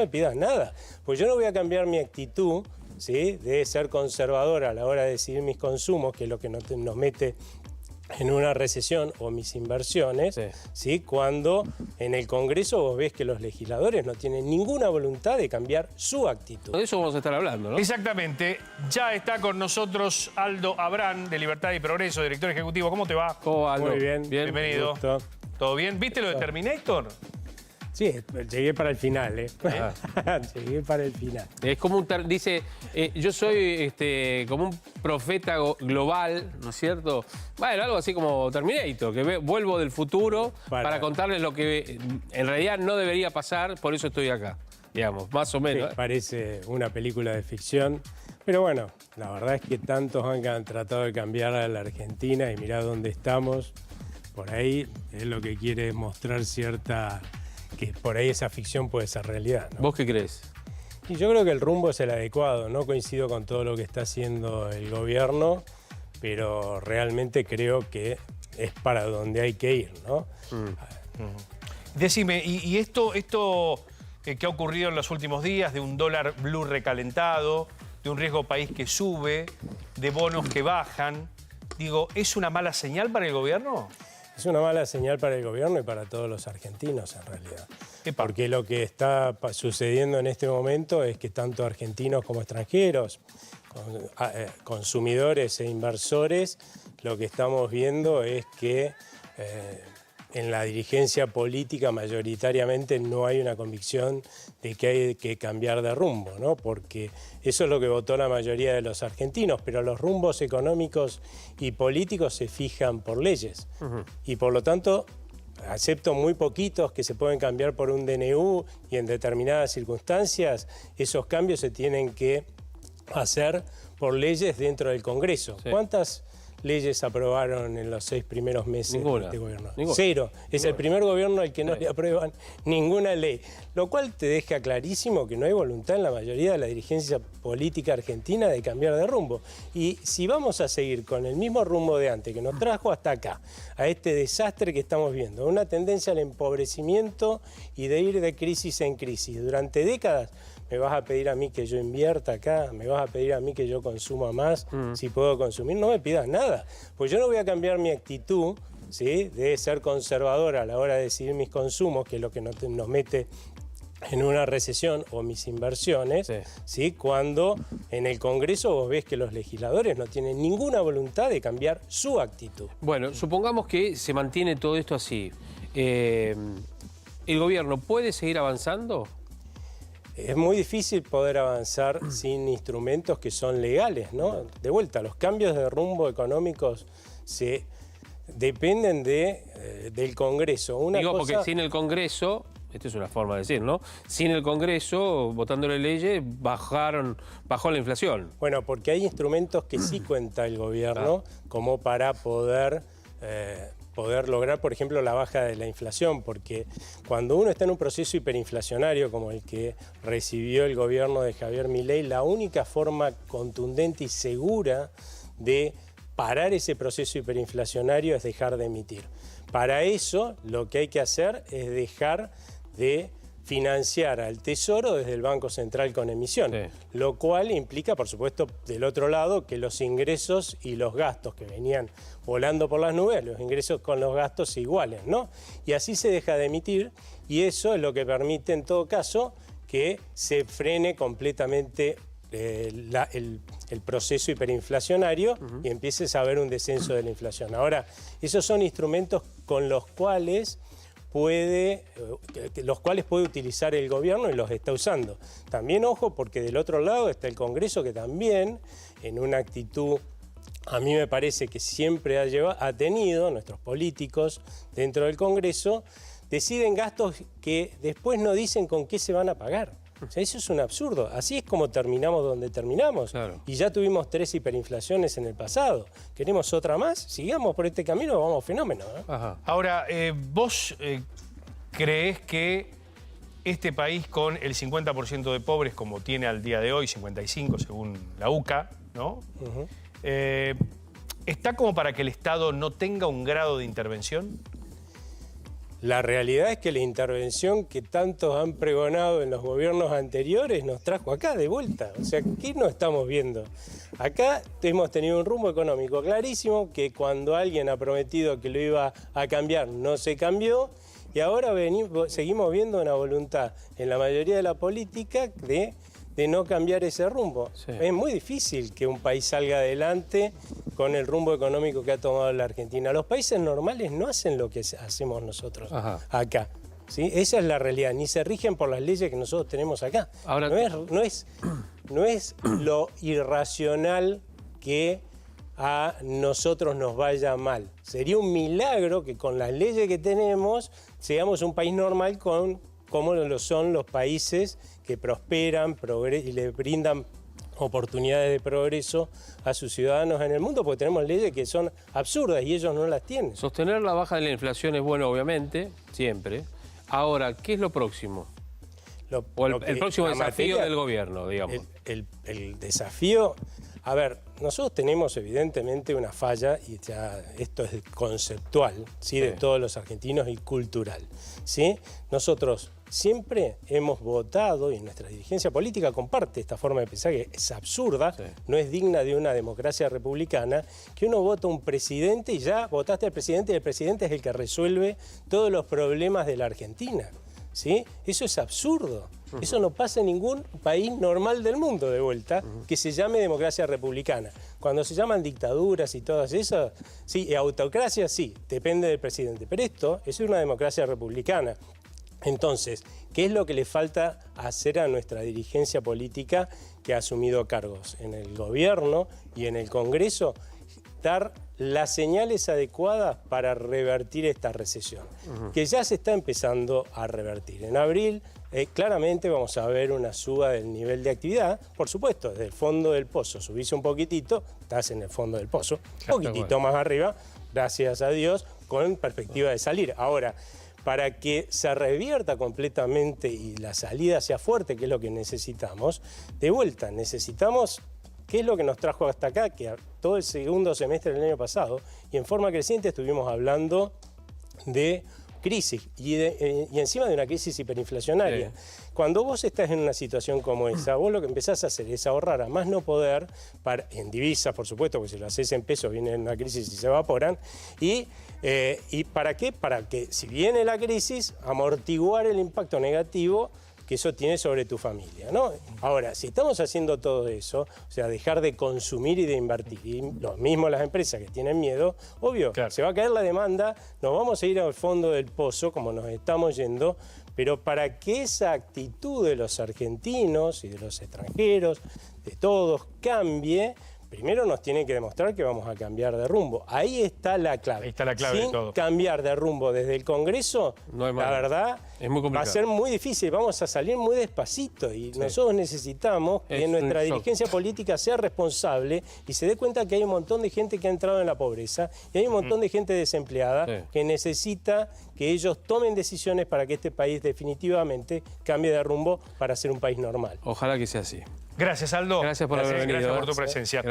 me pidas nada, pues yo no voy a cambiar mi actitud, ¿sí?, de ser conservador a la hora de decidir mis consumos, que es lo que nos mete en una recesión, o mis inversiones, ¿sí?, cuando en el Congreso vos ves que los legisladores no tienen ninguna voluntad de cambiar su actitud. De eso vamos a estar hablando, ¿no? Exactamente. Ya está con nosotros Aldo Abrán, de Libertad y Progreso, director ejecutivo. ¿Cómo te va? ¿Cómo va, Aldo? Muy bien. Bienvenido. ¿Todo bien? ¿Viste lo de Terminator? Sí, llegué para el final, ¿eh? Llegué para el final. Es como dice, yo soy como un profeta global, ¿no es cierto? Bueno, algo así como Terminator, que vuelvo del futuro para contarles lo que en realidad no debería pasar, por eso estoy acá, digamos, más o menos. Sí, parece una película de ficción, pero bueno, la verdad es que tantos han tratado de cambiar a la Argentina y mirá dónde estamos. Por ahí es lo que quiere mostrar que por ahí esa ficción puede ser realidad, ¿no? ¿Vos qué crees? Y yo creo que el rumbo es el adecuado. No coincido con todo lo que está haciendo el gobierno, pero realmente creo que es para donde hay que ir, ¿no? Decime, y esto que ha ocurrido en los últimos días, de un dólar blue recalentado, de un riesgo país que sube, de bonos que bajan, digo, ¿es una mala señal para el gobierno? Es una mala señal para el gobierno y para todos los argentinos, en realidad. Porque lo que está sucediendo en este momento es que tanto argentinos como extranjeros, consumidores e inversores, lo que estamos viendo es que en la dirigencia política mayoritariamente no hay una convicción de que hay que cambiar de rumbo, ¿no? Porque eso es lo que votó la mayoría de los argentinos, pero los rumbos económicos y políticos se fijan por leyes. Y por lo tanto, excepto muy poquitos que se pueden cambiar por un DNU y en determinadas circunstancias, esos cambios se tienen que hacer por leyes dentro del Congreso. Sí. ¿Cuántas leyes aprobaron en los 6 primeros meses de este gobierno? Cero. Es el primer gobierno al que no le aprueban ninguna ley. Lo cual te deja clarísimo que no hay voluntad en la mayoría de la dirigencia política argentina de cambiar de rumbo. Y si vamos a seguir con el mismo rumbo de antes, que nos trajo hasta acá, a este desastre que estamos viendo, una tendencia al empobrecimiento y de ir de crisis en crisis durante décadas, me vas a pedir a mí que yo invierta acá, me vas a pedir a mí que yo consuma más, si puedo consumir, no me pidas nada. Pues yo no voy a cambiar mi actitud, ¿sí?, de ser conservador a la hora de decidir mis consumos, que es lo que nos mete en una recesión, o mis inversiones, ¿sí?, cuando en el Congreso vos ves que los legisladores no tienen ninguna voluntad de cambiar su actitud. Bueno, supongamos que se mantiene todo esto así. ¿El gobierno puede seguir avanzando? Es muy difícil poder avanzar sin instrumentos que son legales, ¿no? De vuelta, los cambios de rumbo económicos dependen del Congreso. Porque sin el Congreso, esta es una forma de decir, ¿no? Sin el Congreso, votándole leyes, bajó la inflación. Bueno, porque hay instrumentos que sí cuenta el gobierno como para poder lograr, por ejemplo, la baja de la inflación, porque cuando uno está en un proceso hiperinflacionario como el que recibió el gobierno de Javier Milei, la única forma contundente y segura de parar ese proceso hiperinflacionario es dejar de emitir. Para eso, lo que hay que hacer es dejar de financiar al Tesoro desde el Banco Central con emisión, lo cual implica, por supuesto, del otro lado, que los ingresos y los gastos que venían volando por las nubes, los ingresos con los gastos se igualen, ¿no? Y así se deja de emitir, y eso es lo que permite, en todo caso, que se frene completamente el proceso hiperinflacionario y empieces a ver un descenso de la inflación. Ahora, esos son instrumentos con los cuales puede utilizar el gobierno y los está usando. También ojo, porque del otro lado está el Congreso, que también en una actitud, a mí me parece que siempre ha tenido, nuestros políticos dentro del Congreso, deciden gastos que después no dicen con qué se van a pagar. O sea, eso es un absurdo. Así es como terminamos donde terminamos. Claro. Y ya tuvimos 3 hiperinflaciones en el pasado. ¿Queremos otra más? Sigamos por este camino, vamos fenómeno, ¿eh? Ahora, ¿vos creés que este país con el 50% de pobres, como tiene al día de hoy, 55 según la UCA, ¿no? ¿Está como para que el Estado no tenga un grado de intervención? La realidad es que la intervención que tantos han pregonado en los gobiernos anteriores nos trajo acá de vuelta. O sea, ¿qué no estamos viendo? Acá hemos tenido un rumbo económico clarísimo, que cuando alguien ha prometido que lo iba a cambiar, no se cambió, y ahora seguimos viendo una voluntad en la mayoría de la política de no cambiar ese rumbo. Sí. Es muy difícil que un país salga adelante con el rumbo económico que ha tomado la Argentina. Los países normales no hacen lo que hacemos nosotros acá. ¿Sí? Esa es la realidad, ni se rigen por las leyes que nosotros tenemos acá. Ahora, no es lo irracional que a nosotros nos vaya mal. Sería un milagro que con las leyes que tenemos seamos un país normal como lo son los países que prosperan y le brindan oportunidades de progreso a sus ciudadanos en el mundo, porque tenemos leyes que son absurdas y ellos no las tienen. Sostener la baja de la inflación es bueno, obviamente, siempre. Ahora, ¿qué es lo próximo? El próximo desafío del gobierno, digamos. El desafío... A ver, nosotros tenemos evidentemente una falla, y ya esto es conceptual, ¿sí? De todos los argentinos y cultural, ¿sí? Nosotros siempre hemos votado, y nuestra dirigencia política comparte esta forma de pensar que es absurda, no es digna de una democracia republicana, que uno vota a un presidente y ya votaste al presidente y el presidente es el que resuelve todos los problemas de la Argentina, ¿sí? Eso es absurdo. Eso no pasa en ningún país normal del mundo, de vuelta, que se llame democracia republicana. Cuando se llaman dictaduras y todas esas, sí, y autocracia, sí, depende del presidente. Pero esto es una democracia republicana. Entonces, ¿qué es lo que le falta hacer a nuestra dirigencia política que ha asumido cargos en el gobierno y en el Congreso? Dar las señales adecuadas para revertir esta recesión, que ya se está empezando a revertir. En abril, claramente vamos a ver una suba del nivel de actividad, por supuesto, desde el fondo del pozo. Subís un poquitito, estás en el fondo del pozo, un poquitito más arriba, gracias a Dios, con perspectiva de salir. Ahora, para que se revierta completamente y la salida sea fuerte, que es lo que necesitamos, de vuelta, necesitamos... ¿Qué es lo que nos trajo hasta acá? Que todo el segundo semestre del año pasado, y en forma creciente estuvimos hablando de crisis, y encima de una crisis hiperinflacionaria. Cuando vos estás en una situación como esa, vos lo que empezás a hacer es ahorrar a más no poder, en divisas, por supuesto, porque si lo haces en pesos viene una crisis y se evaporan, ¿y para qué? Para que, si viene la crisis, amortiguar el impacto negativo que eso tiene sobre tu familia, ¿no? Ahora, si estamos haciendo todo eso, o sea, dejar de consumir y de invertir, y lo mismo las empresas que tienen miedo, obvio, se va a caer la demanda, nos vamos a ir al fondo del pozo, como nos estamos yendo, pero para que esa actitud de los argentinos y de los extranjeros, de todos, cambie, primero nos tienen que demostrar que vamos a cambiar de rumbo. Ahí está la clave. Ahí está la clave de todo. Sin cambiar de rumbo desde el Congreso, la verdad, es muy complicado. Va a ser muy difícil. Vamos a salir muy despacito y nosotros necesitamos que nuestra dirigencia política sea responsable y se dé cuenta que hay un montón de gente que ha entrado en la pobreza y hay un montón de gente desempleada que necesita que ellos tomen decisiones para que este país definitivamente cambie de rumbo para ser un país normal. Ojalá que sea así. Gracias, Aldo. Gracias por haber venido. Gracias por tu presencia.